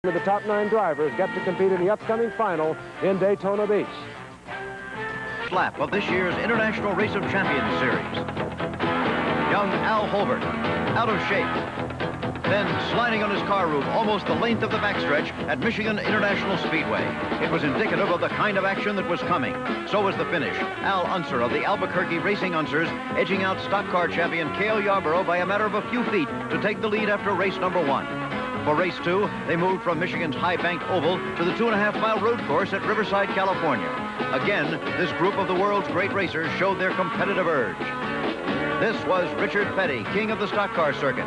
The top 9 drivers get to compete in the upcoming final in Daytona Beach. Lap of this year's International Race of Champions Series. Young Al Holbert, out of shape. Then sliding on his car roof almost the length of the backstretch at Michigan International Speedway. It was indicative of the kind of action that was coming. So was the finish. Al Unser of the Albuquerque Racing Unsers edging out stock car champion Cale Yarborough by a matter of a few feet to take the lead after race number 1. For race 2, they moved from Michigan's high-banked oval to the 2.5-mile road course at Riverside, California. Again, this group of the world's great racers showed their competitive urge. This was Richard Petty, king of the stock car circuit,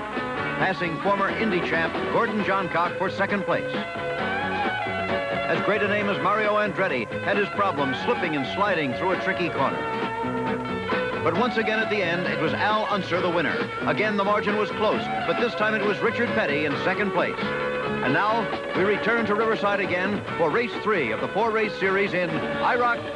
passing former Indy champ Gordon Johncock for second place. As great a name as Mario Andretti had his problems slipping and sliding through a tricky corner. But once again at the end, it was Al Unser the winner. Again, the margin was close, but this time it was Richard Petty in second place. And now, we return to Riverside again for race 3 of the 4-race series in IROC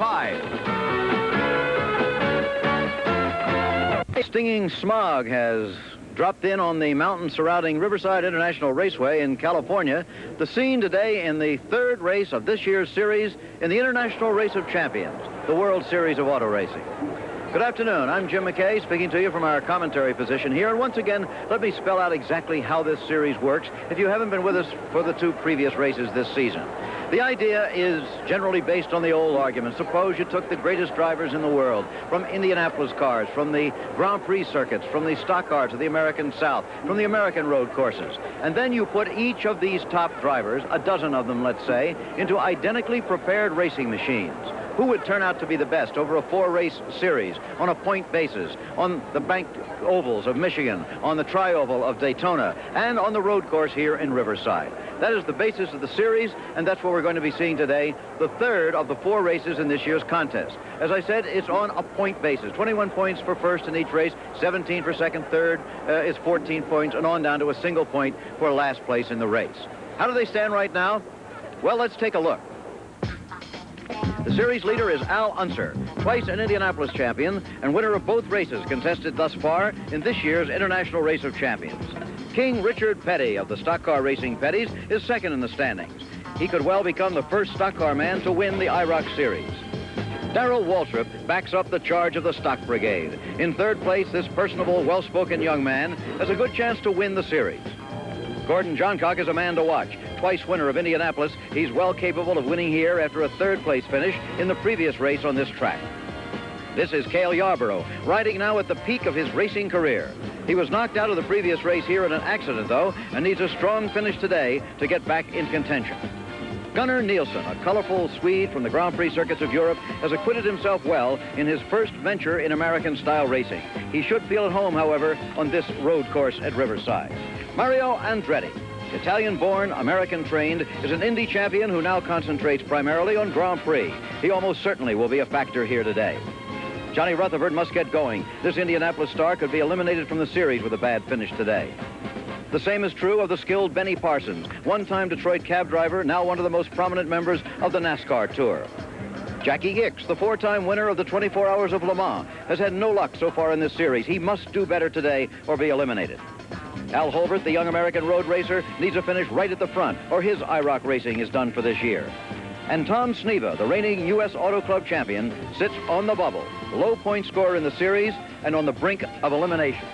5. Stinging smog has dropped in on the mountain surrounding Riverside International Raceway in California. The scene today in the 3rd race of this year's series in the International Race of Champions, the World Series of Auto Racing. Good afternoon. I'm Jim McKay speaking to you from our commentary position here. And once again, let me spell out exactly how this series works if you haven't been with us for the 2 previous races this season. The idea is generally based on the old argument. Suppose you took the greatest drivers in the world from Indianapolis cars, from the Grand Prix circuits, from the stock cars of the American South, from the American road courses. And then you put each of these top drivers, a dozen of them, let's say, into identically prepared racing machines. Who would turn out to be the best over a 4-race series on a point basis, on the banked ovals of Michigan, on the tri-oval of Daytona, and on the road course here in Riverside. That is the basis of the series, and that's what we're going to be seeing today, the 3rd of the 4 races in this year's contest. As I said, it's on a point basis. 21 points for first in each race, 17 for second, third is 14 points, and on down to a single point for last place in the race. How do they stand right now? Well, let's take a look. The series leader is Al Unser, twice an Indianapolis champion and winner of both races contested thus far in this year's International Race of Champions. King Richard Petty of the stock car racing Petties is second in the standings. He could well become the first stock car man to win the IROC series. Darrell Waltrip backs up the charge of the stock brigade. In 3rd place, this personable, well-spoken young man has a good chance to win the series. Gordon Johncock is a man to watch. Twice winner of Indianapolis, he's well capable of winning here after a 3rd place finish in the previous race on this track. This is Cale Yarborough, riding now at the peak of his racing career. He was knocked out of the previous race here in an accident, though, and needs a strong finish today to get back in contention. Gunnar Nielsen, a colorful Swede from the Grand Prix circuits of Europe, has acquitted himself well in his first venture in American-style racing. He should feel at home, however, on this road course at Riverside. Mario Andretti, Italian-born, American-trained, is an Indy champion who now concentrates primarily on Grand Prix. He almost certainly will be a factor here today. Johnny Rutherford must get going. This Indianapolis star could be eliminated from the series with a bad finish today. The same is true of the skilled Benny Parsons, one-time Detroit cab driver, now one of the most prominent members of the NASCAR Tour. Jackie Ickx, the 4-time winner of the 24 Hours of Le Mans, has had no luck so far in this series. He must do better today or be eliminated. Al Holbert, the young American road racer, needs a finish right at the front, or his IROC racing is done for this year. And Tom Sneva, the reigning U.S. Auto Club champion, sits on the bubble, low point scorer in the series, and on the brink of elimination.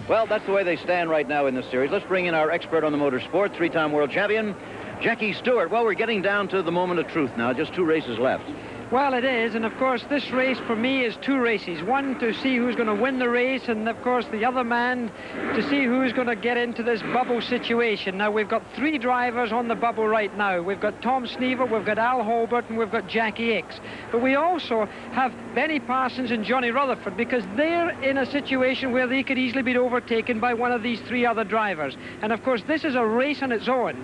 Well, that's the way they stand right now in this series. Let's bring in our expert on the motorsport, 3-time world champion, Jackie Stewart. Well, we're getting down to the moment of truth now, just 2 races left. Well, it is, and of course this race for me is 2 races. One to see who's going to win the race, and of course the other man to see who's going to get into this bubble situation. Now we've got 3 drivers on the bubble right now. We've got Tom Sneva, we've got Al Holbert, and we've got Jackie Ickx. But we also have Benny Parsons and Johnny Rutherford, because they're in a situation where they could easily be overtaken by one of these 3 other drivers. And of course this is a race on its own.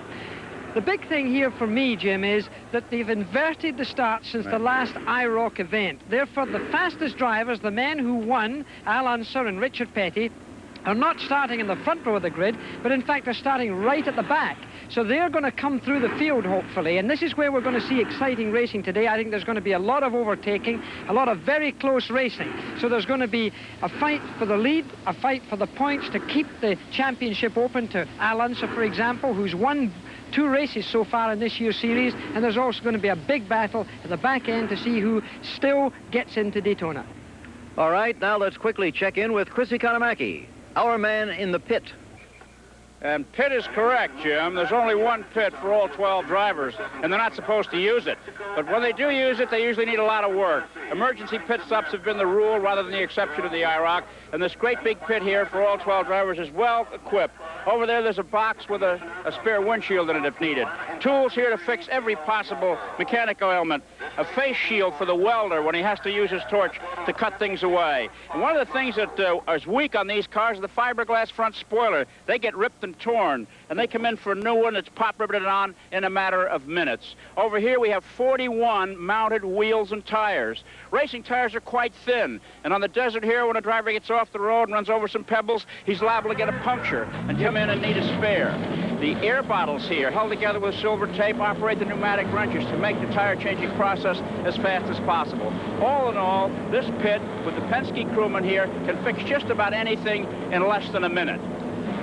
The big thing here for me, Jim, is that they've inverted the start since the last IROC event. Therefore, the fastest drivers, the men who won, Al Unser and Richard Petty, are not starting in the front row of the grid, but in fact are starting right at the back. So they're going to come through the field, hopefully, and this is where we're going to see exciting racing today. I think there's going to be a lot of overtaking, a lot of very close racing. So there's going to be a fight for the lead, a fight for the points to keep the championship open to Al Unser, for example, who's won 2 races so far in this year's series, and there's also going to be a big battle at the back end to see who still gets into Daytona. All right, now let's quickly check in with Chris Economaki, our man in the pit. And pit is correct, Jim. There's only one pit for all 12 drivers, and they're not supposed to use it. But when they do use it, they usually need a lot of work. Emergency pit stops have been the rule rather than the exception of the IROC, and this great big pit here for all 12 drivers is well equipped. Over there's a box with a spare windshield in it if needed. Tools here to fix every possible mechanical ailment. A face shield for the welder when he has to use his torch to cut things away. And one of the things that is weak on these cars is the fiberglass front spoiler. They get ripped and torn, and they come in for a new one that's pop ribbeted on in a matter of minutes. Over here we have 41 mounted wheels and tires. Racing tires are quite thin, and on the desert here, when a driver gets off the road and runs over some pebbles, he's liable to get a puncture and come in and need a spare. The air bottles here, held together with silver tape, operate the pneumatic wrenches to make the tire changing process as fast as possible. All in all, this pit with the Penske crewman here can fix just about anything in less than a minute.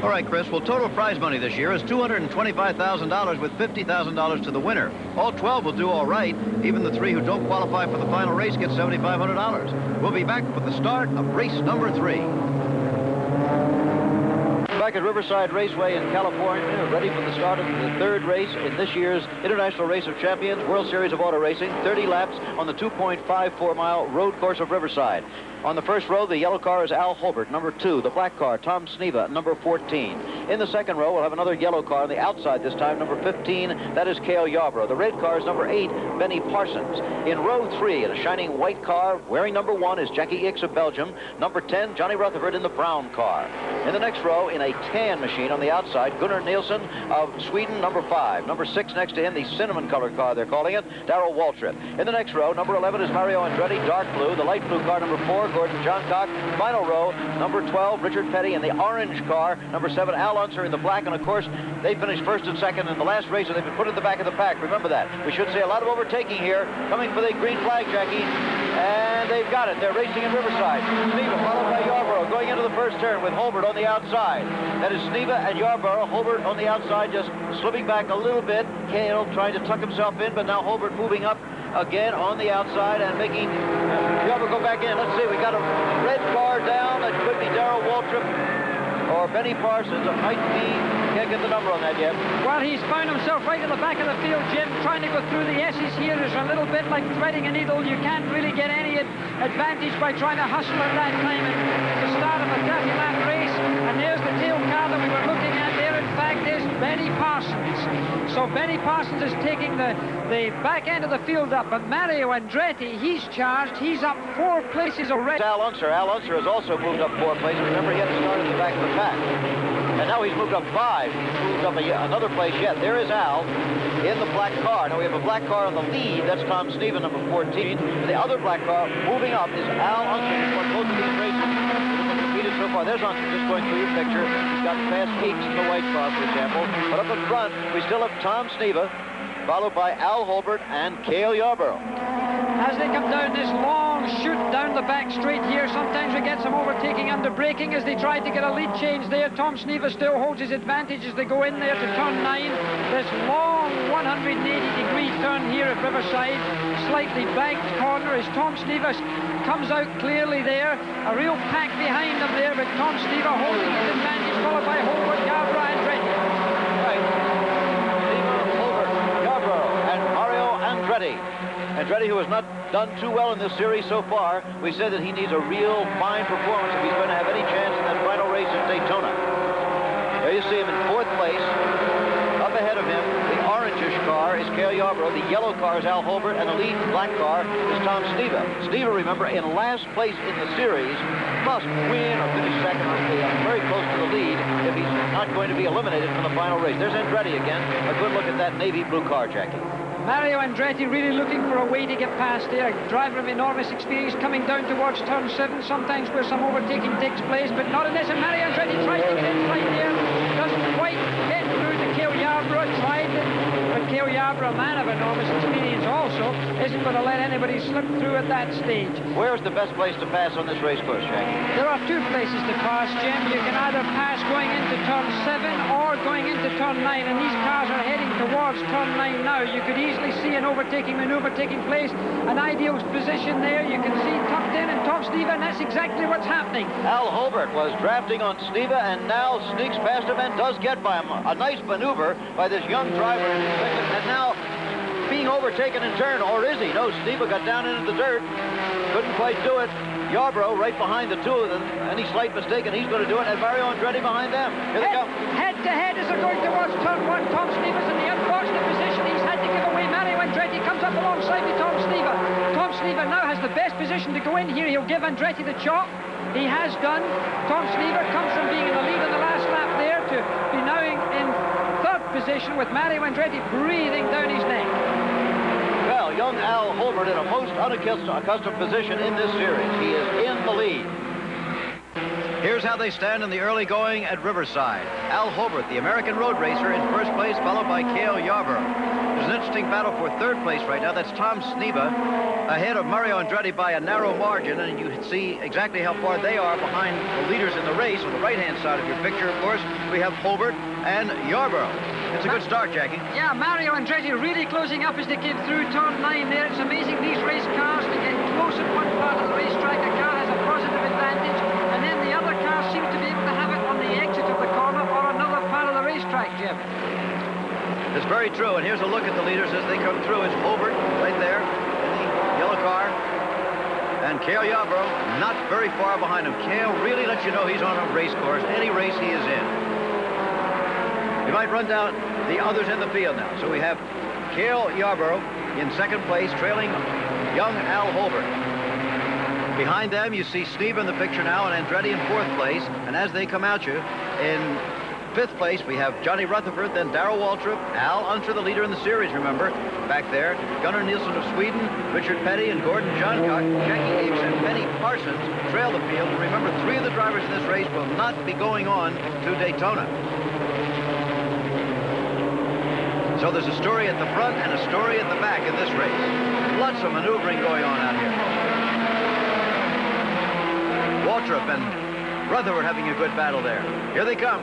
All right, Chris, well, total prize money this year is $225,000 with $50,000 to the winner. All 12 will do all right. Even the 3 who don't qualify for the final race get $7,500. We'll be back with the start of race number 3. Back at Riverside Raceway in California, ready for the start of the 3rd race in this year's International Race of Champions, World Series of Auto Racing, 30 laps on the 2.54-mile road course of Riverside. On the first row, the yellow car is Al Holbert, number 2. The black car, Tom Sneva, number 14. In the second row, we'll have another yellow car on the outside this time, number 15. That is Cale Yarborough. The red car is number 8, Benny Parsons. In row 3, in a shining white car, wearing number 1 is Jackie Ickx of Belgium. Number 10, Johnny Rutherford in the brown car. In the next row, in a tan machine on the outside, Gunnar Nielsen of Sweden, number 5. Number 6 next to him, the cinnamon-colored car, they're calling it, Darrell Waltrip. In the next row, number 11 is Mario Andretti, dark blue. The light blue car, number 4, Gordon Johncock. Final row, number 12, Richard Petty in the orange car. Number 7, Al Unser in the black. And, of course, they finished first and second in the last race, and they've been put at the back of the pack. Remember that. We should see a lot of overtaking here. Coming for the green flag, Jackie. And they've got it. They're racing in Riverside. Sneva followed by Yarborough going into the first turn with Holbert on the outside. That is Sneva and Yarborough. Holbert on the outside just slipping back a little bit. Cale trying to tuck himself in, but now Holbert moving up again on the outside and making Yarborough go back in. Let's see, we got a red car down. That could be Darrell Waltrip or Benny Parsons. It might be, can't get the number on that yet. Well, he's found himself right in the back of the field, Jim, trying to go through the S's here is a little bit like threading a needle. You can't really get any advantage by trying to hustle at that time at the start of a 30-lap race. And there's the tail car that we were looking at there. In fact, is Benny Parsons. So Benny Parsons is taking the back end of the field up, but Mario Andretti, he's charged. He's up 4 places already. Al Unser. Al Unser has also moved up 4 places. Remember, he had to start at the back of the pack. And now he's moved up 5. He's moved up another place yet. There is Al in the black car. Now we have a black car on the lead. That's Tom Sneva, number 14. And the other black car moving up is Al Unser. He's won both of these races. So far. There's Unser just going through your picture. He's got past Ickx in the white car, for example. But up in front, we still have Tom Sneva, followed by Al Holbert and Cale Yarborough. As they come down this long chute down the back straight here, sometimes we get some overtaking under braking as they try to get a lead change there. Tom Sneva still holds his advantage as they go in there to turn 9. This long 180-degree turn here at Riverside, slightly banked corner as Tom Sneva comes out clearly there. A real pack behind him there, but Tom Sneva holding his advantage, followed by Holbert, Yarborough, and Andretti. Right. Sneva, Holbert, Yarborough, and Mario Andretti. Andretti, who has not done too well in this series so far, we said that he needs a real fine performance if he's going to have any chance in that final race at Daytona. There you see him in 4th place. Up ahead of him, the orangish car is Cale Yarborough. The yellow car is Al Holbert, and the lead black car is Tom Sneva. Sneva, remember, in last place in the series, must win or finish second or be very close to the lead if he's not going to be eliminated from the final race. There's Andretti again. A good look at that navy blue car, Jackie. Mario Andretti really looking for a way to get past there. A driver of enormous experience coming down towards turn 7, sometimes where some overtaking takes place, but not in this. And Mario Andretti tries to get in right there. Doesn't quite get through to Cale Yarborough. Tried it, but Cale Yarborough Yarborough, a man of enormous experience also, isn't going to let anybody slip through at that stage. Where's the best place to pass on this race course, Jack? There are two places to pass, Jim. You can either pass going into turn 7 or going into turn 9, and these cars are heading towards turn 9 now. You could easily see an overtaking maneuver taking place, an ideal position there. You can see tucked in and Tom Sneva, and that's exactly what's happening. Al Holbert was drafting on Sneva and now sneaks past him and does get by him. A nice maneuver by this young driver in second, and now being overtaken in turn, or is he? No, Sneva got down into the dirt, couldn't quite do it. Yarborough right behind the two of them. Any slight mistake and he's going to do it, and Mario Andretti behind them. Here they come. Head to head as they're going towards turn 1. Tom Sneva's in the unfortunate position. He's had to give away. Mario Andretti comes up alongside with Tom Sneva. Tom Sneva now has the best position to go in here. He'll give Andretti the chop. He has done. Tom Sneva comes from being in the lead in the last lap there to be now in third position with Mario Andretti breathing down his neck. Well, young Al Holbert in a most unaccustomed position in this series. He is in the lead. Here's how they stand in the early going at Riverside. Al Holbert, the American road racer, in first place, followed by Cale Yarborough. There's an interesting battle for third place right now. That's Tom Sneva ahead of Mario Andretti by a narrow margin, and you can see exactly how far they are behind the leaders in the race. On the right-hand side of your picture, of course, we have Holbert and Yarborough. It's a good start, Jackie. Yeah, Mario Andretti really closing up as they came through turn 9 there. It's amazing these race cars, they get close in one part of the racetrack. A car has a positive advantage, and then the other cars seem to be able to have it on the exit of the corner or another part of the racetrack, Jim. It's very true, and here's a look at the leaders as they come through. It's Holbert right there in the yellow car, and Cale Yarborough not very far behind him. Cale really lets you know he's on a race course, any race he is in. We might run down the others in the field now. So we have Cale Yarborough in second place, trailing young Al Holbert. Behind them, you see Sneva in the picture now, and Andretti in fourth place. And as they come at you, in fifth place, we have Johnny Rutherford, then Darrell Waltrip, Al Unser, the leader in the series, remember, back there. Gunnar Nilsson of Sweden, Richard Petty and Gordon Johncock, Jackie Hicks and Benny Parsons trail the field. And remember, 3 of the drivers in this race will not be going on to Daytona. So there's a story at the front and a story at the back in this race. Lots of maneuvering going on out here. Waltrip and Rutherford having a good battle there. Here they come.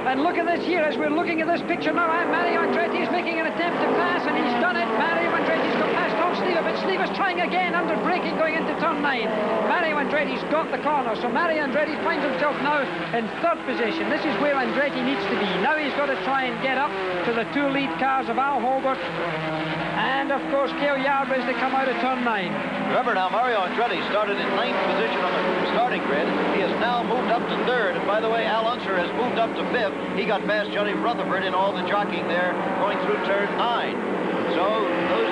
And look at this here, as we're looking at this picture now, Mario Andretti is making an attempt to pass, and he's done it. Mario Andretti's got past Tom Sneva, but Sneva's trying again under braking going into turn 9. Mario Andretti's got the corner, so Mario Andretti finds himself now in third position. This is where Andretti needs to be. Now he's got to try and get up to the 2 lead cars of Al Holbert and, of course, Cale Yarborough as they come out of turn 9. Remember now, Mario Andretti started in 9th position on the starting grid. He has now moved up to 3rd, and by the way, Al Unser has moved up to 5th. He got past Johnny Rutherford in all the jockeying there, going through turn 9. So those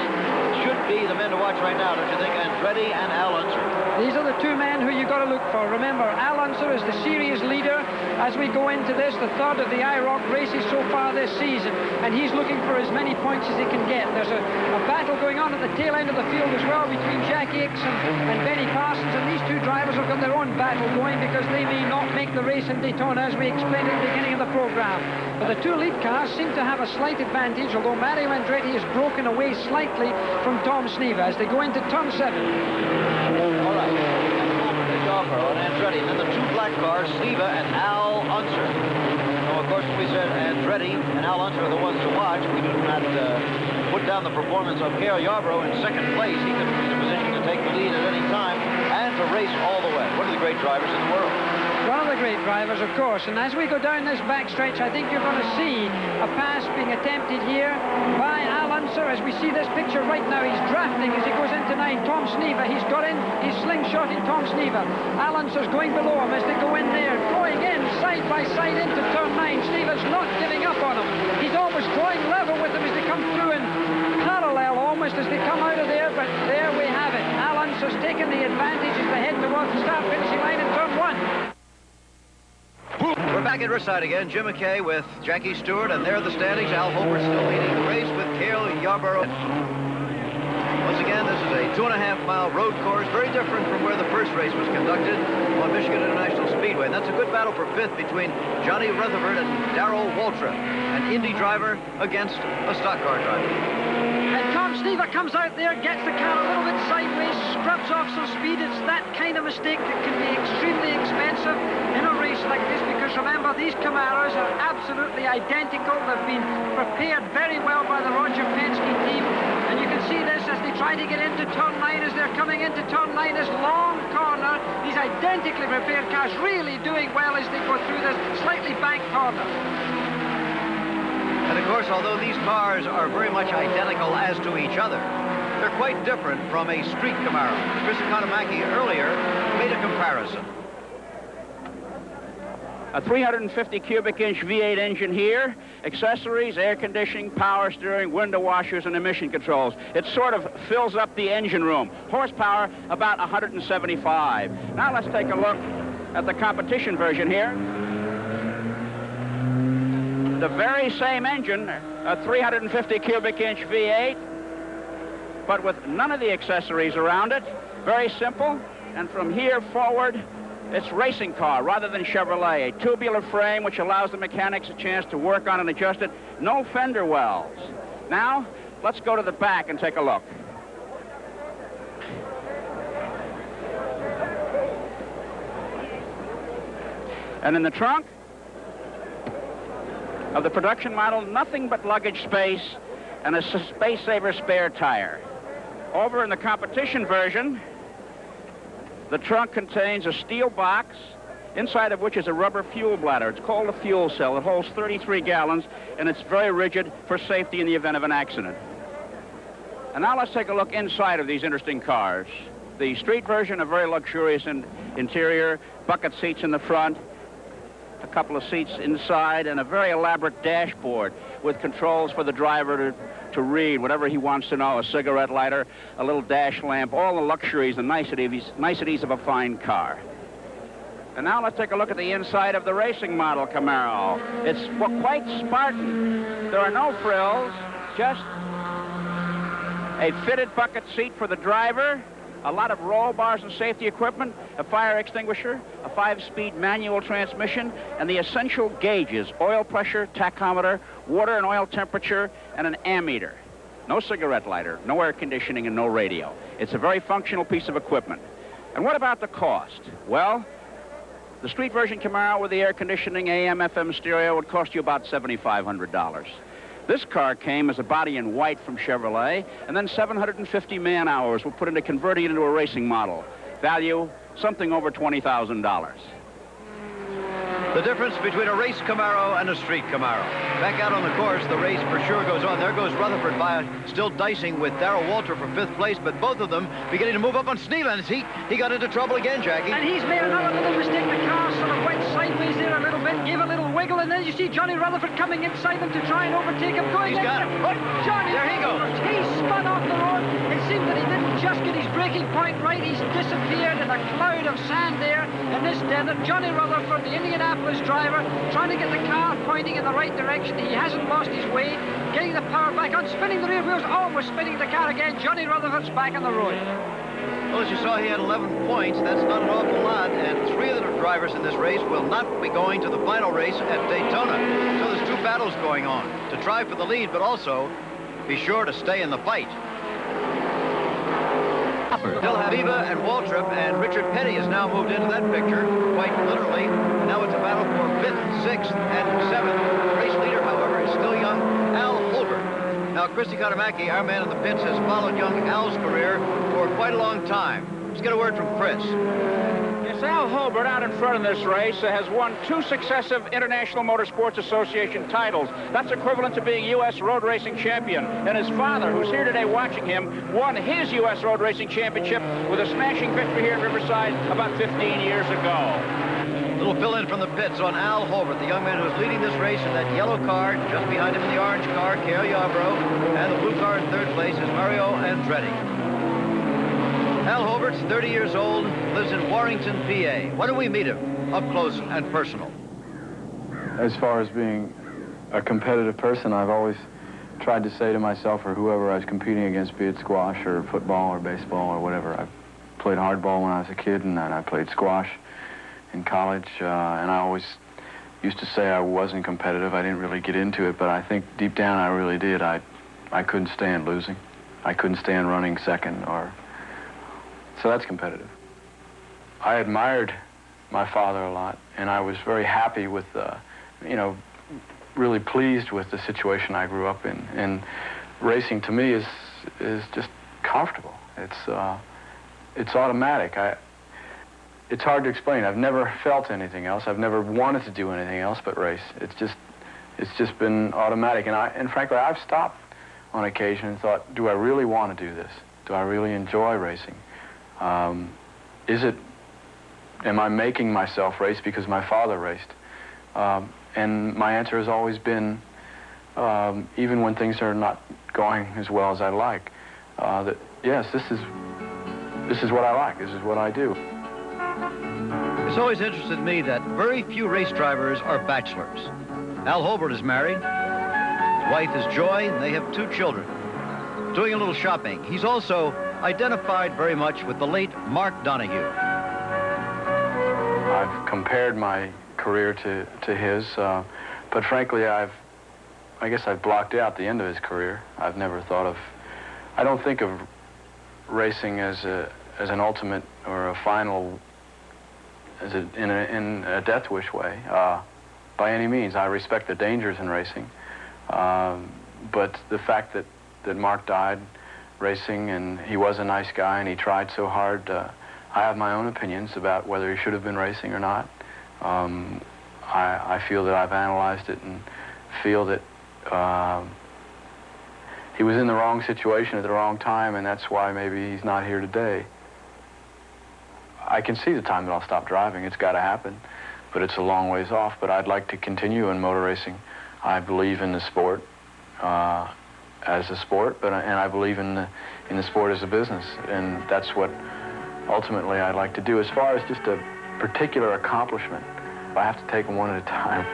should be the men to watch right now, don't you think? Andretti and Al Unser. These are the 2 men who you've got to look for. Remember, Al Unser is the series leader as we go into this, the 3rd of the IROC races so far this season, and he's looking for as many points as he can get. There's a battle going on at the tail end of the field as well between Jackie Hicks and Benny Parsons, and these 2 drivers have got their own battle going because they may not make the race in Daytona, as we explained at the beginning of the program. But the 2 lead cars seem to have a slight advantage, although Mario Andretti has broken away slightly from Tom Sneva as they go into turn 7. All right, and Yarborough and Andretti, and then the 2 black cars, Sneva and Al Unser. So, of course, we said Andretti and Al Unser are the ones to watch. We do not put down the performance of Cale Yarborough in second place. He could be in a position to take the lead at any time and to race all the way. One of the great drivers in the world. One of the great drivers, of course, and as we go down this backstretch, I think you're going to see a pass being attempted here by Al Unser. As we see this picture right now, he's drafting as he goes into 9. Tom Sneva, he's got in, he's slingshotting Tom Sneva. Al Unser's going below him as they go in there, going in side by side into turn 9. Sneva's not giving up on him. He's almost drawing level with them as they come through in parallel almost as they come out of there, but there we have it. Al Unser's taken the advantage as they head towards the start-finishing line in turn 1. We're back at Riverside again. Jim McKay with Jackie Stewart, and there are the standings. Al Holbert still leading the race with Cale Yarborough. Once again, this is a 2.5-mile road course, very different from where the first race was conducted on Michigan International Speedway. And that's a good battle for 5th between Johnny Rutherford and Darrell Waltrip, an Indy driver against a stock car driver. Sneva comes out there, gets the car a little bit sideways, scrubs off some speed. It's that kind of mistake that can be extremely expensive in a race like this, because remember, these Camaros are absolutely identical. They've been prepared very well by the Roger Penske team, and you can see this as they try to get into turn 9. As they're coming into turn 9, this long corner, these identically prepared cars really doing well as they go through this slightly banked corner. And of course, although these cars are very much identical as to each other, they're quite different from a street Camaro. Chris Economaki earlier made a comparison. A 350 cubic inch V8 engine here, accessories, air conditioning, power steering, window washers, and emission controls. It sort of fills up the engine room. Horsepower, about 175. Now let's take a look at the competition version here. The very same engine, a 350 cubic inch V8, but with none of the accessories around it. Very simple, and from here forward, it's racing car rather than Chevrolet. A tubular frame which allows the mechanics a chance to work on and adjust it. No fender wells. Now, let's go to the back and take a look. And in the trunk of the production model, nothing but luggage space and a space-saver spare tire. Over in the competition version, the trunk contains a steel box, inside of which is a rubber fuel bladder. It's called a fuel cell. It holds 33 gallons, and it's very rigid for safety in the event of an accident. And now let's take a look inside of these interesting cars. The street version, a very luxurious interior, bucket seats in the front, a couple of seats inside, and a very elaborate dashboard with controls for the driver to read whatever he wants to know, a cigarette lighter, a little dash lamp, all the luxuries and niceties of a fine car. And now let's take a look at the inside of the racing model Camaro. It's quite Spartan. There are no frills, just a fitted bucket seat for the driver, a lot of roll bars and safety equipment, a fire extinguisher, a 5-speed manual transmission, and the essential gauges: oil pressure, tachometer, water and oil temperature, and an ammeter. No cigarette lighter, no air conditioning, and no radio. It's a very functional piece of equipment. And what about the cost? Well, the street version Camaro with the air conditioning, AM, FM stereo would cost you about $7,500. This car came as a body in white from Chevrolet, and then 750 man-hours were put into converting it into a racing model. Value, something over $20,000. The difference between a race Camaro and a street Camaro. Back out on the course, the race for sure goes on. There goes Rutherford by still dicing with Darrell Walter for 5th place, but both of them beginning to move up on Sneva. He got into trouble again, Jackie. And he's made another little mistake. The car sort of went sideways there a little bit, gave a little wiggle, and then you see Johnny Rutherford coming inside them to try and overtake him. He's got him. Oh, Johnny! There he goes. He spun off the road. It seemed that he didn't just get his braking point right. He's disappeared in a cloud of sand there in this desert. Johnny Rutherford, the Indianapolis driver, trying to get the car pointing in the right direction. He hasn't lost his way, getting the power back on, spinning the rear wheels, almost spinning the car again. Johnny Rutherford's back on the road. Well, as you saw, he had 11 points. That's not an awful lot, and 3 of the drivers in this race will not be going to the final race at Daytona. So there's 2 battles going on, to try for the lead, but also be sure to stay in the fight. Del Habiba and Waltrip, and Richard Petty has now moved into that picture, quite literally. And now it's a battle for 5th, 6th, and 7th. The race leader, however, is still young Al Holbert. Now, Chris Economaki, our man in the pits, has followed young Al's career for quite a long time. Let's get a word from Chris. Yes, Al Holbert, out in front of this race, has won 2 successive International Motorsports Association titles. That's equivalent to being U.S. road racing champion. And his father, who's here today watching him, won his U.S. road racing championship with a smashing victory here in Riverside about 15 years ago. Little fill-in from the pits on Al Holbert, the young man who's leading this race in that yellow car. Just behind him in the orange car, Kale Yarbrough. And the blue car in 3rd place is Mario Andretti. Al Holbert's 30 years old, lives in Warrington, PA. When do we meet him? Up close and personal. As far as being a competitive person, I've always tried to say to myself or whoever I was competing against, be it squash or football or baseball or whatever. I played hardball when I was a kid, and then I played squash in college, and I always used to say I wasn't competitive. I didn't really get into it, but I think deep down I really did. I couldn't stand losing. I couldn't stand running second, so that's competitive. I admired my father a lot, and I was very happy with, really pleased with the situation I grew up in. And racing to me is just comfortable. It's automatic. It's hard to explain. I've never felt anything else. I've never wanted to do anything else but race. It's just been automatic. And frankly, I've stopped on occasion and thought, do I really want to do this? Do I really enjoy racing? Am I making myself race because my father raced? And my answer has always been, even when things are not going as well as I'd like, that yes, this is what I like. This is what I do. It's always interested me that very few race drivers are bachelors. Al Holbert is married. His wife is Joy, and they have 2 children. Doing a little shopping. He's also identified very much with the late Mark Donahue. I've compared my career to his, but frankly, I guess I've blocked out the end of his career. I've never thought of, I don't think of racing as an ultimate or a final, in a death wish way, by any means. I respect the dangers in racing, but the fact that Mark died racing, and he was a nice guy and he tried so hard, I have my own opinions about whether he should have been racing or not. I feel that I've analyzed it and feel that he was in the wrong situation at the wrong time, and that's why maybe he's not here today. I can see the time that I'll stop driving. It's got to happen, but it's a long ways off. But I'd like to continue in motor racing. I believe in the sport as a sport, and I believe in the sport as a business, and that's what ultimately I'd like to do. As far as just a particular accomplishment, I have to take them one at a time.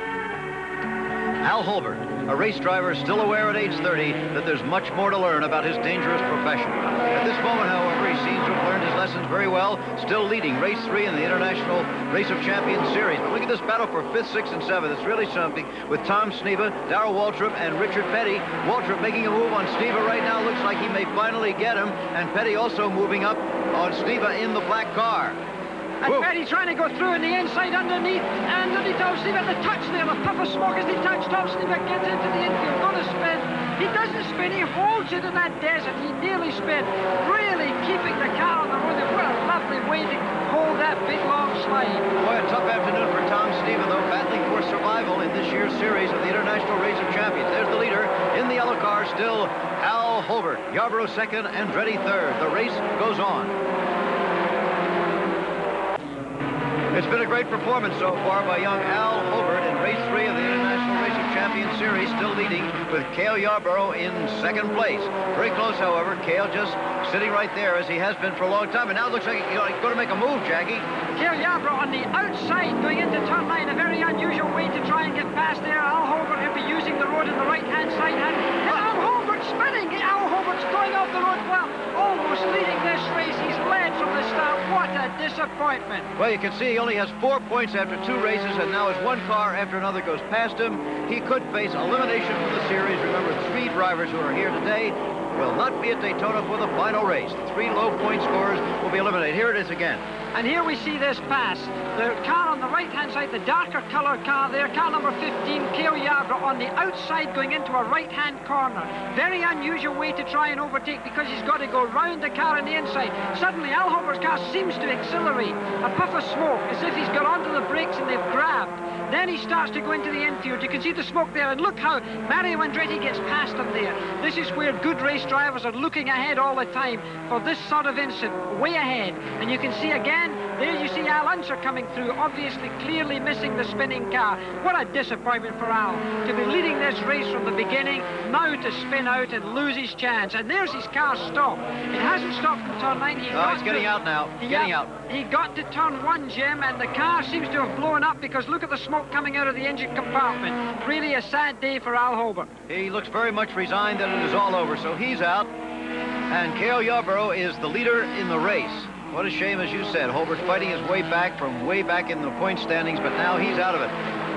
Al Holbert, a race driver still aware at age 30 that there's much more to learn about his dangerous profession. At this moment, however, he seems to have learned his lessons very well, still leading race 3 in the International Race of Champions Series. But look at this battle for 5th, 6th, and 7th. It's really something with Tom Sneva, Darrell Waltrip, and Richard Petty. Waltrip making a move on Sneva right now. Looks like he may finally get him. And Petty also moving up on Sneva in the black car. And Petty trying to go through in the inside underneath Tom Sneva. The touch there, the puff of smoke as he touched. Tom Sneva gets into the infield, going to spin. He doesn't spin, he holds it in that desert. He nearly spin, really keeping the car on the road. What a lovely way to hold that big long slide. Boy, a tough afternoon for Tom Sneva, though, battling for survival in this year's series of the International Race of Champions. There's the leader in the yellow car, still Al Holbert. Yarborough 2nd, Andretti 3rd. The race goes on. It's been a great performance so far by young Al Holbert in race 3 of the International Race of Champions Series, still leading with Cale Yarborough in 2nd place. Very close, however. Cale just sitting right there as he has been for a long time, and now it looks like he's going to make a move, Jackie. Cale Yarborough on the outside going into turn 9, a very unusual way to try and get past there. Al Holbert will be using the road in the right-hand side. And Al Holbert spinning. Al Holbert's going off the road well, almost leading this race. He's led from the start. What a disappointment. Well, you can see he only has 4 points after 2 races, and now as one car after another goes past him, he could face elimination from the series. Remember, 3 drivers who are here today will not be at Daytona for the final race. The 3 low-point scorers will be eliminated. Here it is again. And here we see this pass. The car on the right-hand side, the darker colored car there, car number 15, Cale Yarborough, on the outside going into a right-hand corner. Very unusual way to try and overtake because he's got to go round the car on the inside. Suddenly, Al Holbert's car seems to accelerate. A puff of smoke, as if he's got onto the brakes and they've grabbed. Then he starts to go into the infield. You can see the smoke there, and look how Mario Andretti gets past him there. This is where good race drivers are looking ahead all the time for this sort of incident, way ahead. And you can see again, there you see Al Unser coming through, obviously clearly missing the spinning car. What a disappointment for Al, to be leading this race from the beginning, now to spin out and lose his chance. And there's his car stopped. It hasn't stopped from turn 9. He's getting out now. Getting out. He got to turn 1, Jim, and the car seems to have blown up because look at the smoke coming out of the engine compartment. Really a sad day for Al Holbert. He looks very much resigned that it is all over, so he's out. And Cale Yarborough is the leader in the race. What a shame, as you said. Holbert fighting his way back from way back in the point standings, but now he's out of it.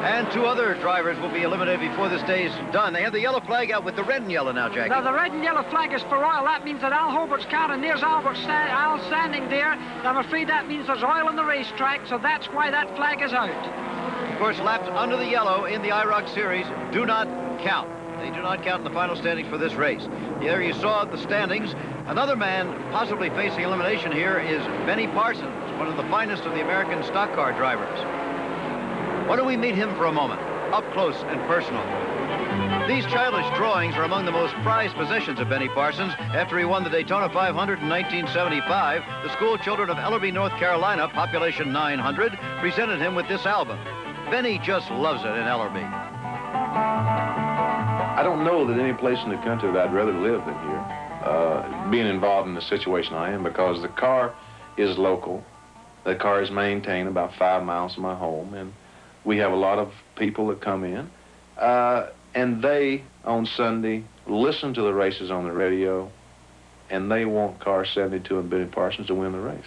And 2 other drivers will be eliminated before this day is done. They have the yellow flag out with the red and yellow now, Jackie. Now, the red and yellow flag is for oil. That means that Al Hobart's car, and there's Al standing there. I'm afraid that means there's oil on the racetrack, so that's why that flag is out. Of course, laps under the yellow in the IROC series do not count. They do not count in the final standings for this race. There you saw the standings. Another man possibly facing elimination here is Benny Parsons, one of the finest of the American stock car drivers. Why don't we meet him for a moment, up close and personal. These childish drawings are among the most prized possessions of Benny Parsons. After he won the Daytona 500 in 1975, the school children of Ellerbe, North Carolina, population 900, presented him with this album. Benny just loves it in Ellerbe. I don't know that any place in the country that I'd rather live than here, being involved in the situation I am, because the car is local. The car is maintained about 5 miles from my home, and we have a lot of people that come in, and they, on Sunday, listen to the races on the radio, and they want car 72 and Benny Parsons to win the race.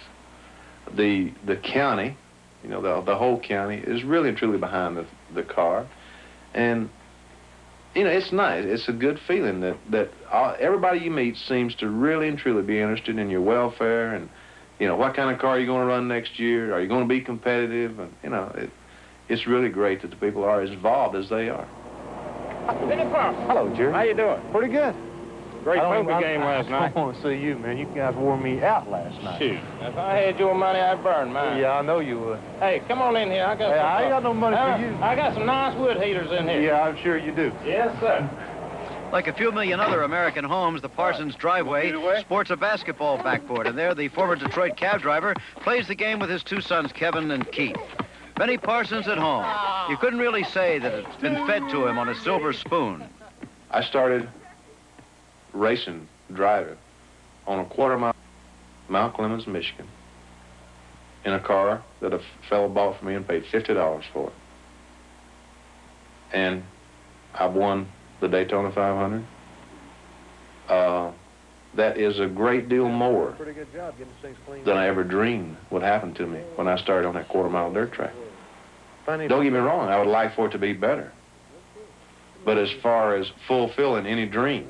The county, you know, the whole county is really and truly behind the car, and you know, it's nice. It's a good feeling that everybody you meet seems to really and truly be interested in your welfare, and you know, what kind of car are you going to run next year? Are you going to be competitive? And you know, it's really great that the people are as involved as they are. Hello, Jerry. How you doing? Pretty good. Great poker game last night. I don't want to see you, man. You guys wore me out last night. Shoot. If I had your money, I'd burn mine. Yeah, I know you would. Hey, come on in here. I ain't got no money for you. I got some nice wood heaters in here. Yeah, I'm sure you do. Yes, sir. Like a few million other American homes, the Parsons driveway sports a basketball backboard, and there the former Detroit cab driver plays the game with his 2 sons, Kevin and Keith. Benny Parsons at home. You couldn't really say that it's been fed to him on a silver spoon. I started racing, driving, on a quarter-mile, Mount Clemens, Michigan, in a car that a fellow bought for me and paid $50 for it. And I won the Daytona 500. That is a great deal more Pretty good job getting things clean. than I ever dreamed would happen to me when I started on that quarter-mile dirt track. Funny. Don't get me wrong, I would like for it to be better. But as far as fulfilling any dream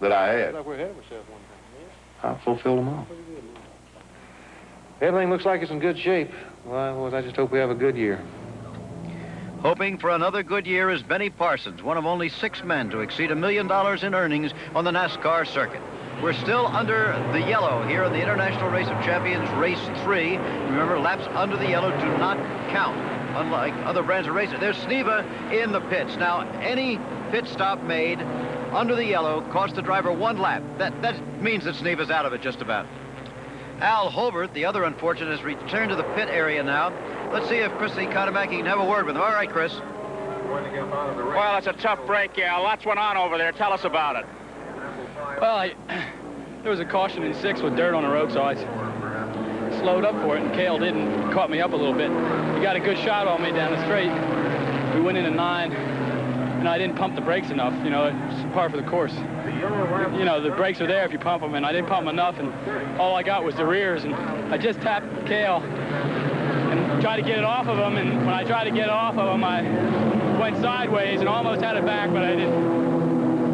that I had, Like we're ahead of ourselves one time. I fulfilled them all. Everything looks like it's in good shape. Well, I just hope we have a good year. Hoping for another good year is Benny Parsons, one of only 6 men to exceed $1 million in earnings on the NASCAR circuit. We're still under the yellow here in the International Race of Champions, Race 3. Remember, laps under the yellow do not count, unlike other brands of racing. There's Sneva in the pits. Now, any pit stop made under the yellow costs the driver 1 lap. That means that Sneva's out of it just about. Al Hobart, the other unfortunate, has returned to the pit area now. Let's see if Chris Economaki can have a word with him. All right, Chris. Well, it's a tough break, Al. Lots went on over there. Tell us about it. Well, there was a caution in 6 with dirt on the road, so I slowed up for it, and Cale didn't. Caught me up a little bit. He got a good shot on me down the straight. We went into 9, and I didn't pump the brakes enough. You know, it's par for the course. You know, the brakes are there if you pump them, and I didn't pump them enough, and all I got was the rears, and I just tapped Cale and tried to get it off of him, and when I tried to get it off of him, I went sideways and almost had it back, but I didn't.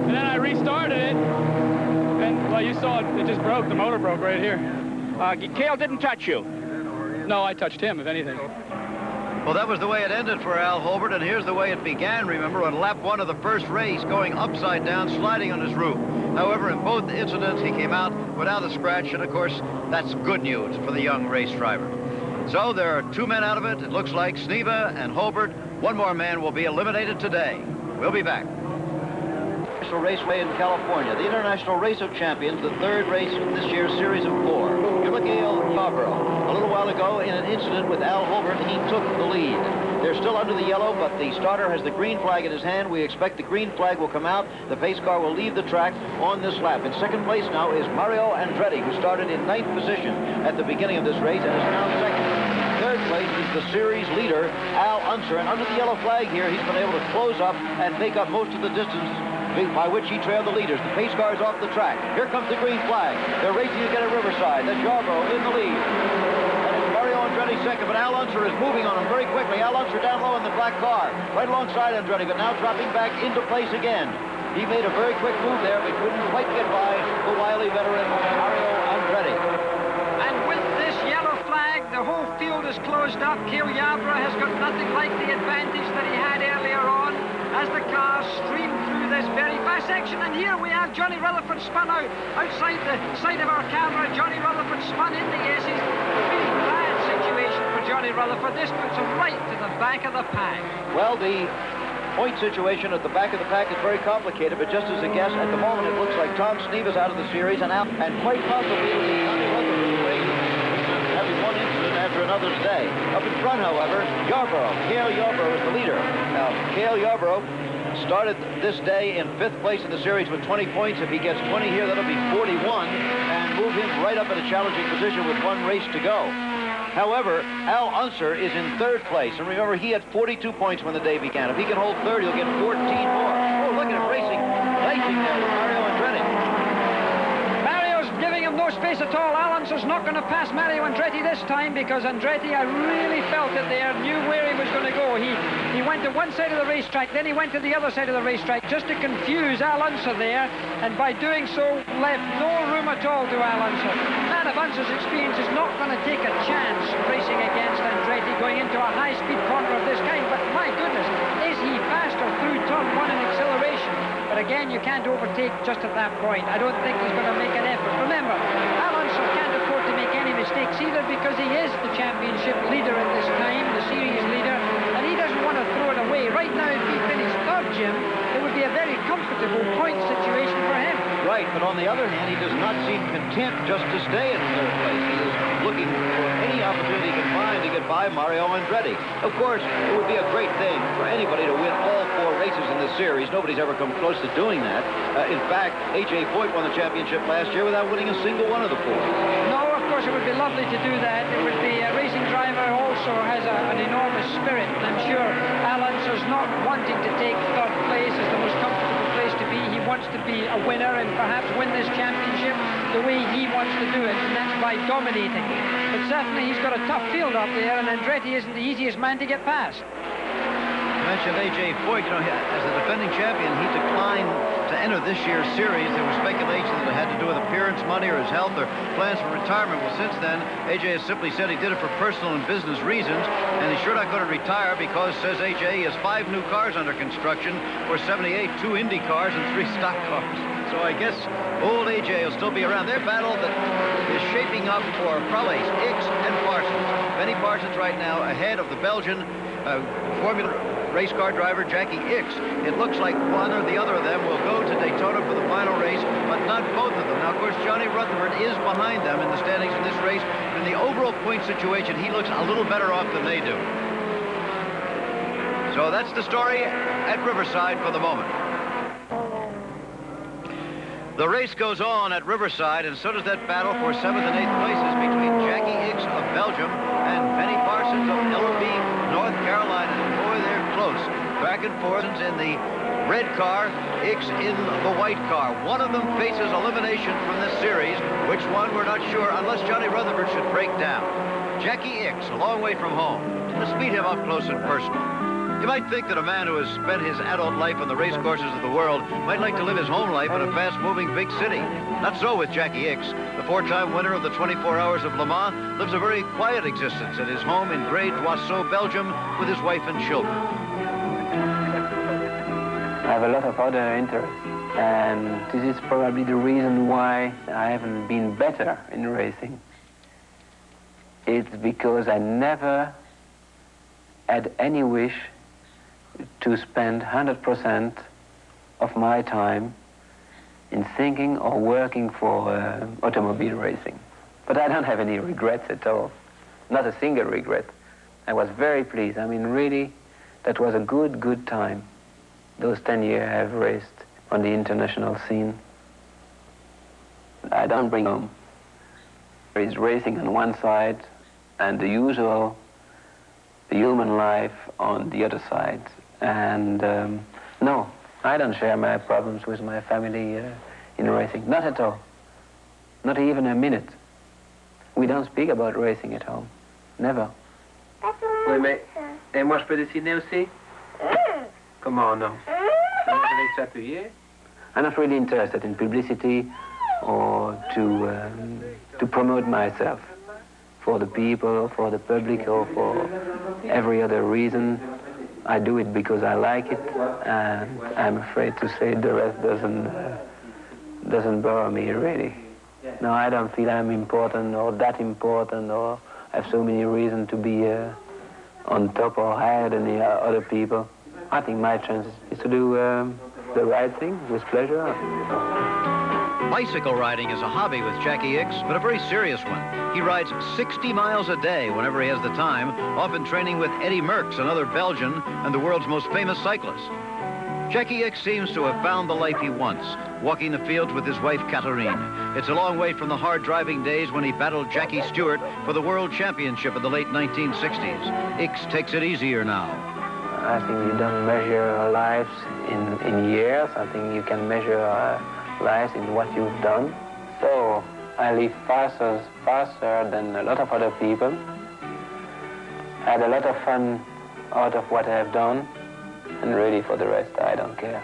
And then I restarted it, and, well, you saw it, it just broke. The motor broke right here. Cale didn't touch you. No, I touched him, if anything. Well, that was the way it ended for Al Hobart, and here's the way it began, remember, on lap 1 of the first race, going upside down, sliding on his roof. However, in both incidents, he came out without a scratch, and of course, that's good news for the young race driver. So there are 2 men out of it. It looks like Sneva and Hobart. 1 more man will be eliminated today. We'll be back. International Raceway in California, the International Race of Champions, the 3rd race of this year's series of 4. You're looking at Scarborough. A little while ago, in an incident with Al Hobart, he took the lead. They're still under the yellow, but the starter has the green flag in his hand. We expect the green flag will come out. The pace car will leave the track on this lap. In 2nd place now is Mario Andretti, who started in 9th position at the beginning of this race and is now 2nd. 3rd place is the series leader, Al Unser, and under the yellow flag here, he's been able to close up and take up most of the distance by which he trailed the leaders. The pace car is off the track. Here comes the green flag. They're racing again at Riverside. That's Yarborough in the lead. And it's Mario Andretti Andretti second, but Al Unser is moving on him very quickly. Al Unser down low in the black car, right alongside Andretti, but now dropping back into place again. He made a very quick move there, but couldn't quite get by the wily veteran, Mario Andretti. And with this yellow flag, the whole field is closed up. Cale Yarborough has got nothing like the advantage that he had earlier on as the cars stream through this very fast section. And here we have Johnny Rutherford spun out outside the side of our camera. Johnny Rutherford spun in the aces. Really bad situation for Johnny Rutherford. This puts him right to the back of the pack. Well, the point situation at the back of the pack is very complicated, but just as a guess, at the moment it looks like Tom Sneeve is out of the series, and quite possibly it'll be Johnny Rutherford having one incident after another today. Up in front, however, Cale Yarborough is the leader. Now, Cale Yarborough started this day in 5th place in the series with 20 points. If he gets 20 here, that'll be 41, and move him right up in a challenging position with one race to go. However, Al Unser is in 3rd place, and remember, he had 42 points when the day began. If he can hold 3rd, he'll get 14 more. Oh, look at him racing, dicing there with Mario Andretti. Mario's giving him no space at all. Al Unser's not going to pass Mario Andretti this time, because Andretti, I really felt it there, knew where he was going to go. He went to one side of the racetrack, then he went to the other side of the racetrack just to confuse Al Unser there, and by doing so, left no room at all to Al Unser. Man of Unser's experience is not going to take a chance racing against Andretti going into a high-speed corner of this kind, but my goodness, is he faster through turn 1 in acceleration? But again, you can't overtake just at that point. I don't think he's going to make an effort. Remember, Al Unser can't afford to make any mistakes either, because he is the championship leader at this time, the series leader, and he doesn't want to throw it away. Right now, if he finished 3rd, Jim, it would be a very comfortable point situation for him. Right, but on the other hand, he does not seem content just to stay in 3rd place. He is looking for any opportunity he can find to get by Mario Andretti. Of course, it would be a great thing for anybody to win all 4 races in this series. Nobody's ever come close to doing that. In fact, A.J. Foyt won the championship last year without winning a single one of the 4. No, of course, it would be lovely to do that. It would be a racing driver also has an enormous spirit, and I'm sure Al Unser's not wanting to take 3rd place as the most comfortable place to be. He wants to be a winner and perhaps win this championship the way he wants to do it, and that's by dominating. But certainly he's got a tough field up there, and Andretti isn't the easiest man to get past. You mentioned A.J. Foyt. You know, as the defending champion, he declined to enter this year's series. There was speculation that it had to do with appearance money or his health or plans for retirement. Well, since then, A.J. has simply said he did it for personal and business reasons, and he's sure not going to retire because, says A.J., he has 5 new cars under construction for 78, 2 Indy cars and 3 stock cars. So I guess old A.J. will still be around. Their battle that is shaping up for probably Hicks and Parsons. Benny Parsons right now ahead of the Belgian Formula race car driver Jackie Hicks. It looks like one or the other of them will go to Daytona for the final race, but not both of them. Now, of course, Johnny Rutherford is behind them in the standings in this race. In the overall point situation, he looks a little better off than they do. So that's the story at Riverside for the moment. The race goes on at Riverside, and so does that battle for 7th and 8th places between Jackie Hicks of Belgium and Benny Parsons of Ellerbe, North Carolina. And boy, they're close. Back and forth in the red car, Hicks in the white car. One of them faces elimination from this series. Which one, we're not sure, unless Johnny Rutherford should break down. Jackie Hicks, a long way from home. Let's meet him up close and personal. You might think that a man who has spent his adult life on the race courses of the world might like to live his home life in a fast-moving big city. Not so with Jackie Hicks. The 4-time winner of the 24 Hours of Le Mans lives a very quiet existence at his home in Grey Doisseau, Belgium, with his wife and children. I have a lot of other interests, and this is probably the reason why I haven't been better in racing. It's because I never had any wish to spend 100% of my time in thinking or working for automobile racing. But I don't have any regrets at all. Not a single regret. I was very pleased. I mean, really, that was a good time. Those 10 years I've raced on the international scene. I don't bring home. There is racing on one side and the usual human life on the other side. And no, I don't share my problems with my family in racing. Not at all. Not even a minute. We don't speak about racing at home. Never. Oui, mais... Et moi, je peux dessiner aussi? Comment, non? I'm not really interested in publicity or to promote myself for the people, for the public, or for every other reason. I do it because I like it, and I'm afraid to say the rest doesn't bother me, really. No, I don't feel I'm important or that important or have so many reasons to be on top or higher than the other people. I think my chance is to do the right thing with pleasure. Bicycle riding is a hobby with Jackie Ickx, but a very serious one. He rides 60 miles a day whenever he has the time, often training with Eddy Merckx, another Belgian and the world's most famous cyclist. Jackie Ickx seems to have found the life he wants, walking the fields with his wife, Catherine. It's a long way from the hard driving days when he battled Jackie Stewart for the World Championship in the late 1960s. Ickx takes it easier now. I think you don't measure lives in years. I think you can measure lives in what you've done. So I live faster than a lot of other people. I had a lot of fun out of what I have done, and really for the rest, I don't care.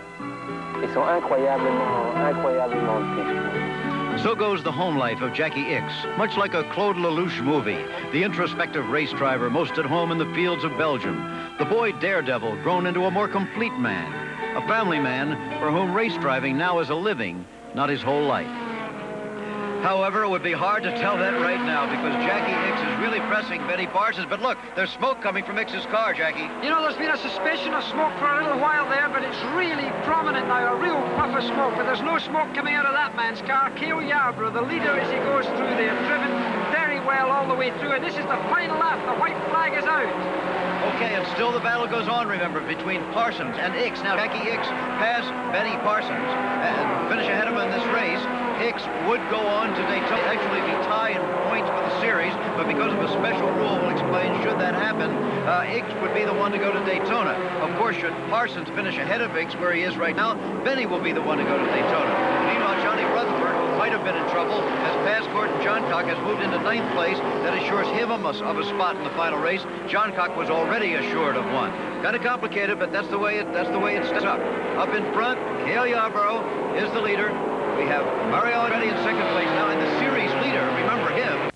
Ils sont incroyablement tristes. So goes the home life of Jackie Ickx, much like a Claude Lelouch movie, the introspective race driver most at home in the fields of Belgium, the boy daredevil grown into a more complete man, a family man for whom race driving now is a living, not his whole life. However, it would be hard to tell that right now because Jackie Ickx is really pressing Benny Parsons. But look, there's smoke coming from Ickx's car, Jackie. You know, there's been a suspicion of smoke for a little while there, but it's really prominent now, a real puff of smoke. But there's no smoke coming out of that man's car. Cale Yarborough, the leader as he goes through there, driven very well all the way through. And this is the final lap. The white flag is out. Okay, and still the battle goes on, remember, between Parsons and Ickx. Now, Jackie Ickx passed Benny Parsons and finish ahead of him in this race. Ickx would go on to Daytona, actually be tied in points for the series, but because of a special rule we'll explain, should that happen, Ickx would be the one to go to Daytona. Of course, should Parsons finish ahead of Ickx where he is right now, Benny will be the one to go to Daytona. Meanwhile, Johnny Rutherford, who might have been in trouble, as past Gordon Johncock has moved into 9th place. That assures him of a spot in the final race. Johncock was already assured of one. Kind of complicated, but that's the way it sets up. Up in front, Cale Yarborough is the leader. We have Mario Andretti in 2nd place now, and the series leader, remember him.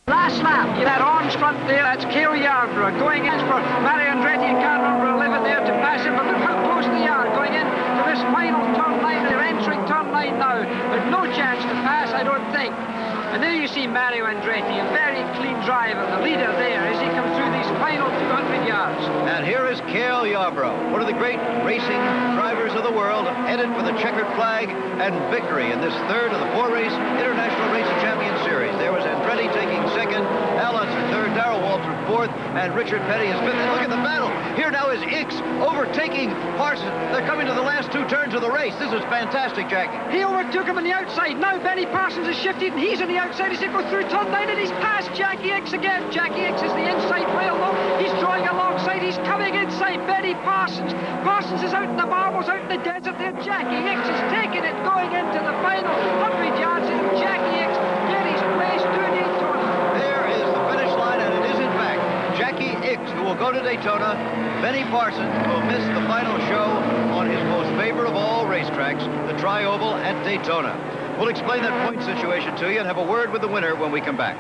Last lap, that orange front there, that's Cale Yarborough going in for Mario Andretti and car number 11 there to pass him, but look how close they are going in to this final turn 9. They're entering turn 9 now. There's no chance to pass, I don't think. And there you see Mario Andretti, a very clean driver, the leader there as he comes through these final 200 yards. And here is Cale Yarborough, one of the great racing drivers of the world, headed for the checkered flag and victory in this third of the 4-race International Racing Champion Series. There was Andretti taking 2nd, Al Unser 3rd, Darrell Waltrip 4th, and Richard Petty is 5th. And look at the battle. Here now is Ickx overtaking Parsons. They're coming to the last 2 turns of the race. This is fantastic, Jackie. He overtook him on the outside. Now Benny Parsons has shifted, and he's on the outside as he goes through turn 9, and he's passed Jackie Ickx again. Jackie Ickx is the inside rail though. He's drawing alongside. He's coming inside Benny Parsons. Parsons is out in the marbles, out in the desert there. Jackie Ickx is taking it, going into the final 100 yards. And Jackie Ickx get his place to Daytona. There is the finish line, and it is in fact Jackie Ickx who will go to Daytona. Benny Parsons will miss the final show on his most favorite of all racetracks, the Tri-Oval at Daytona. We'll explain that point situation to you and have a word with the winner when we come back.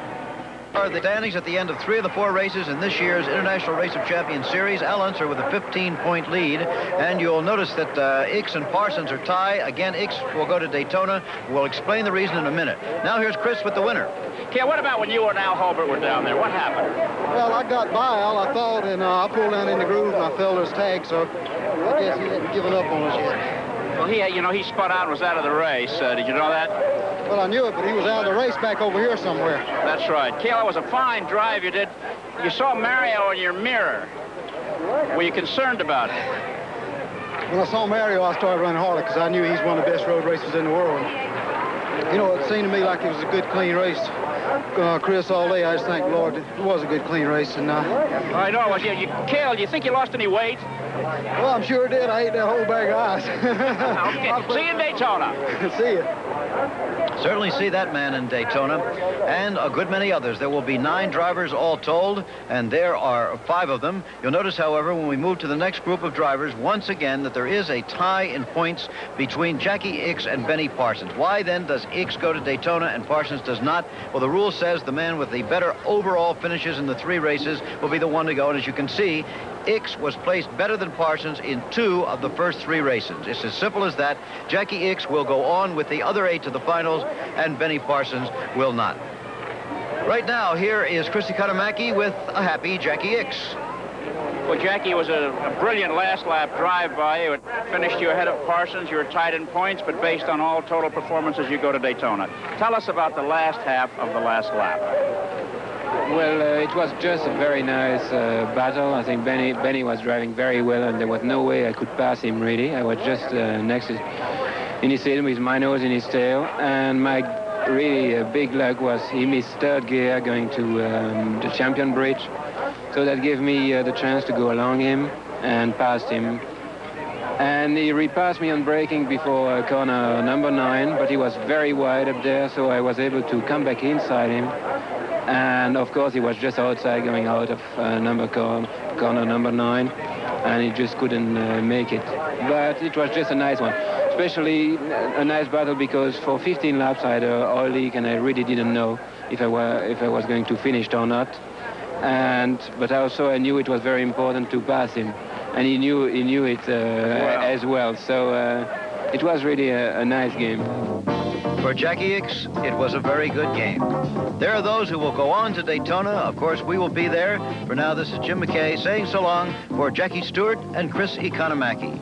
Are the standings at the end of 3 of the 4 races in this year's International Race of Champions Series. Al Unser with a 15-point lead, and you'll notice that Ickx and Parsons are tied. Again, Ickx will go to Daytona. We'll explain the reason in a minute. Now here's Chris with the winner. Cale, what about when you and Al Hulbert were down there? What happened? Well, I got by Al, I thought, and I pulled down in the groove, and I felt his tag, so I guess he hadn't given up on us yet. Well, he spun out and was out of the race. Did you know that? Well, I knew it, but he was out of the race back over here somewhere. That's right. Cale, it was a fine drive you did. You saw Mario in your mirror. Were you concerned about it? When I saw Mario, I started running harder because I knew he's one of the best road racers in the world. You know, it seemed to me like it was a good, clean race. Chris, all day, I just think, Lord, it was a good, clean race. And I know. Cale, do you think you lost any weight? Well, I'm sure it did. I ate that whole bag of ice. Okay. See you in Daytona. See you. Certainly see that man in Daytona, and a good many others. There will be 9 drivers all told, and there are 5 of them. You'll notice, however, when we move to the next group of drivers, once again, that there is a tie in points between Jackie Ickx and Benny Parsons. Why then does Ickx go to Daytona and Parsons does not? Well, the rule says the man with the better overall finishes in the 3 races will be the one to go, and as you can see, Ickx was placed better than Parsons in 2 of the first 3 races. It's as simple as that. Jackie Ickx will go on with the other 8 to the finals, and Benny Parsons will not. Right now, here is Chris Economaki with a happy Jackie Ickx. Well, Jackie, was a brilliant last lap drive-by. It finished you ahead of Parsons. You were tied in points, but based on all total performances, you go to Daytona. Tell us about the last half of the last lap. Well, it was just a very nice battle. I think Benny was driving very well, and there was no way I could pass him, really. I was just next in his seat with my nose in his tail, and my really big luck was he missed 3rd gear going to the Champion Bridge, so that gave me the chance to go along him and passed him. And he repassed me on braking before corner number 9, but he was very wide up there, so I was able to come back inside him. And of course, he was just outside going out of corner number 9, and he just couldn't make it. But it was just a nice one, especially a nice battle because for 15 laps I had an oil leak, and I really didn't know if I was going to finish or not. But also I knew it was very important to pass him, and he knew it as well. So it was really a nice game. For Jackie Ickx, it was a very good game. There are those who will go on to Daytona. Of course, we will be there. For now, this is Jim McKay saying so long for Jackie Stewart and Chris Economaki.